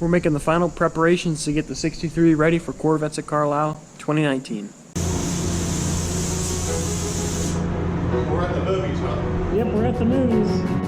We're making the final preparations to get the 63 ready for Corvettes at Carlisle 2019. We're at the movies, huh? Yep, we're at the movies.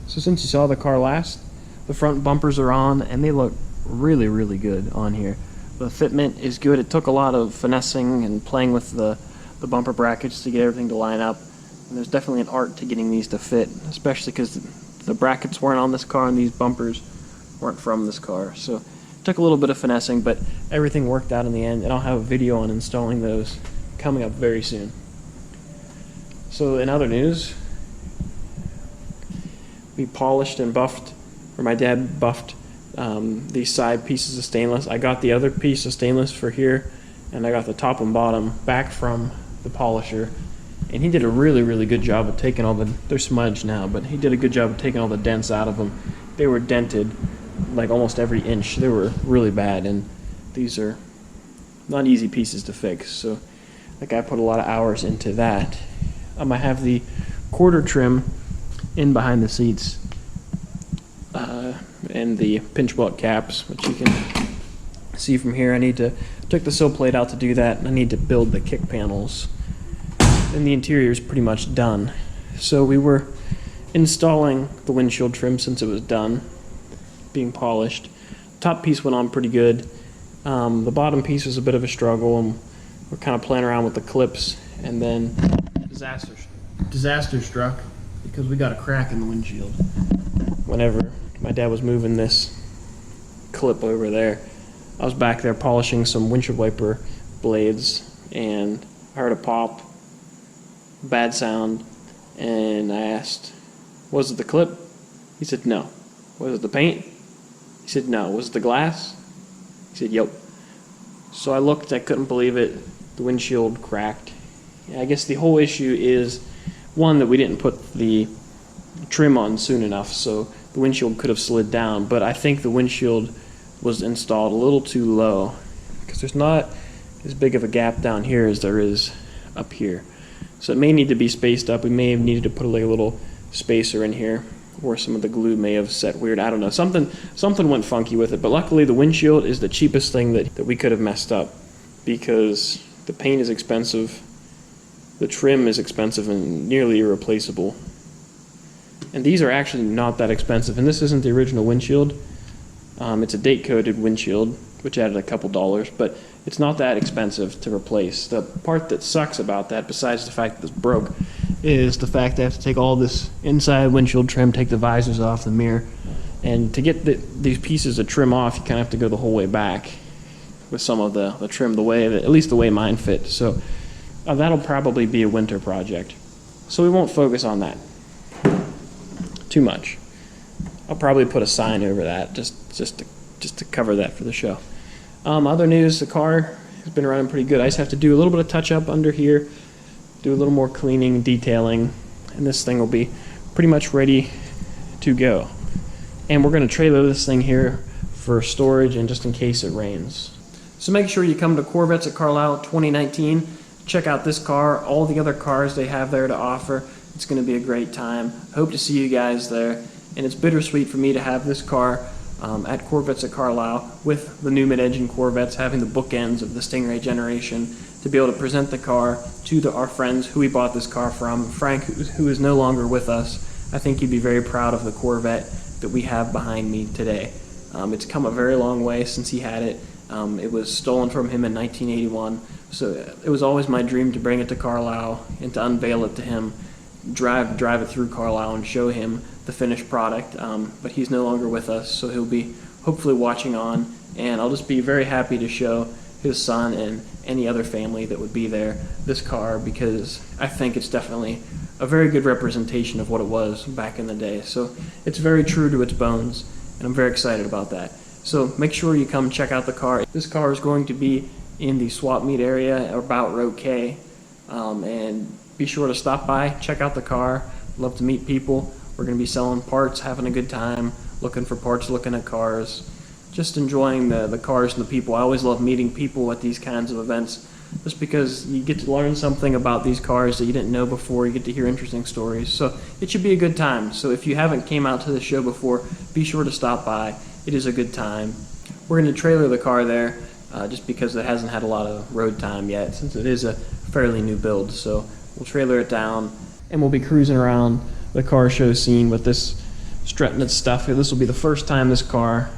So since you saw the car last, the front bumpers are on and they look really, really good on here. The fitment is good. It took a lot of finessing and playing with the bumper brackets to get everything to line up. And there's definitely an art to getting these to fit, especially because the brackets weren't on this car and these bumpers weren't from this car. So it took a little bit of finessing, but everything worked out in the end, and I'll have a video on installing those coming up very soon. So in other news, we polished and buffed, or my dad buffed these side pieces of stainless. I got the other piece of stainless for here, and I got the top and bottom back from the polisher, and he did a really, really good job of taking all the, they're smudged now, but he did a good job of taking all the dents out of them. They were dented like almost every inch. They were really bad, and these are not easy pieces to fix, so the guy put a lot of hours into that. I have the quarter trim in behind the seats and the pinch belt caps, which you can see from here. I took the sill plate out to do that, and I need to build the kick panels, and the interior is pretty much done. So we were installing the windshield trim since it was done being polished. Top piece went on pretty good. The bottom piece was a bit of a struggle, and we're kind of playing around with the clips, and then disaster struck because we got a crack in the windshield. Whenever my dad was moving this clip over there, I was back there polishing some windshield wiper blades, and I heard a pop, bad sound, and I asked, was it the clip? He said no. Was it the paint? He said no. Was it the glass? He said yep. So I looked, I couldn't believe it. The windshield cracked. I guess the whole issue is, one, that we didn't put the trim on soon enough, so the windshield could have slid down, but I think the windshield was installed a little too low because there's not as big of a gap down here as there is up here. So it may need to be spaced up. We may have needed to put like a little spacer in here, or some of the glue may have set weird. I don't know. Something went funky with it, but luckily the windshield is the cheapest thing that we could have messed up, because the paint is expensive, the trim is expensive and nearly irreplaceable. And these are actually not that expensive, and this isn't the original windshield. It's a date-coated windshield, which added a couple dollars, but it's not that expensive to replace. The part that sucks about that, besides the fact that it's broke, is the fact that I have to take all this inside windshield trim, take the visors off the mirror, and to get these pieces of trim off, you kind of have to go the whole way back with some of the trim, the way that, at least the way mine fit. So that'll probably be a winter project. So we won't focus on that too much. I'll probably put a sign over that just to cover that for the show. Other news, the car has been running pretty good. I just have to do a little bit of touch up under here, do a little more cleaning, detailing, and this thing will be pretty much ready to go. And we're going to trailer this thing here for storage and just in case it rains. So make sure you come to Corvettes at Carlisle 2019. Check out this car, all the other cars they have there to offer. It's going to be a great time. Hope to see you guys there. And it's bittersweet for me to have this car at Corvettes at Carlisle with the new mid-engine Corvettes, having the bookends of the Stingray generation, to be able to present the car to our friends who we bought this car from. Frank, who is no longer with us, I think he'd be very proud of the Corvette that we have behind me today. It's come a very long way since he had it. It was stolen from him in 1981, so it was always my dream to bring it to Carlisle and to unveil it to him, drive it through Carlisle and show him the finished product. But he's no longer with us, so he'll be hopefully watching on, and I'll just be very happy to show his son and any other family that would be there this car, because I think it's definitely a very good representation of what it was back in the day. So it's very true to its bones, and I'm very excited about that. So make sure you come check out the car. This car is going to be in the swap meet area about row K. And be sure to stop by, check out the car. Love to meet people. We're going to be selling parts, having a good time, looking for parts, looking at cars, just enjoying the cars and the people. I always love meeting people at these kinds of events, just because you get to learn something about these cars that you didn't know before. You get to hear interesting stories. So it should be a good time. So if you haven't came out to the show before, be sure to stop by. It is a good time. We're going to trailer the car there just because it hasn't had a lot of road time yet, since it is a fairly new build. So we'll trailer it down and we'll be cruising around the car show scene with this strutting its stuff. This will be the first time this car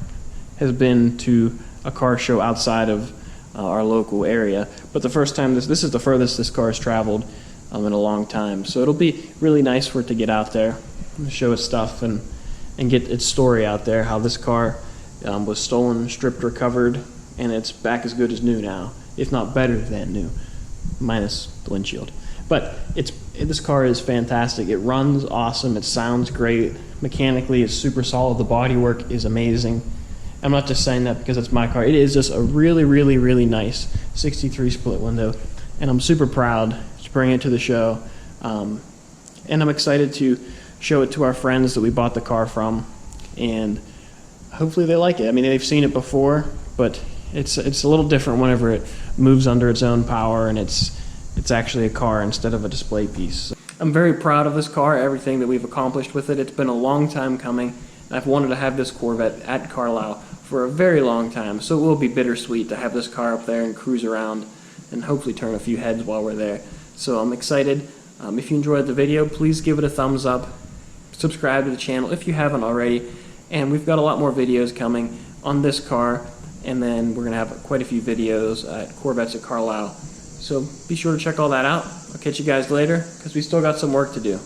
has been to a car show outside of our local area, but the first time this is the furthest this car has traveled in a long time. So it'll be really nice for it to get out there and show its stuff and get its story out there, how this car was stolen, stripped, recovered, and it's back as good as new now, if not better than new, minus the windshield. But this car is fantastic. It runs awesome. It sounds great. Mechanically, it's super solid. The bodywork is amazing. I'm not just saying that because it's my car. It is just a really, really, really nice 63 split window, and I'm super proud to bring it to the show. And I'm excited to show it to our friends that we bought the car from, and hopefully they like it. I mean, they've seen it before, but it's a little different whenever it moves under its own power and it's actually a car instead of a display piece. I'm very proud of this car, everything that we've accomplished with it. It's been a long time coming. I've wanted to have this Corvette at Carlisle for a very long time, so it will be bittersweet to have this car up there and cruise around and hopefully turn a few heads while we're there. So I'm excited. If you enjoyed the video, please give it a thumbs up. Subscribe to the channel if you haven't already. And we've got a lot more videos coming on this car, and then we're going to have quite a few videos at Corvettes at Carlisle. So be sure to check all that out. I'll catch you guys later because we still got some work to do.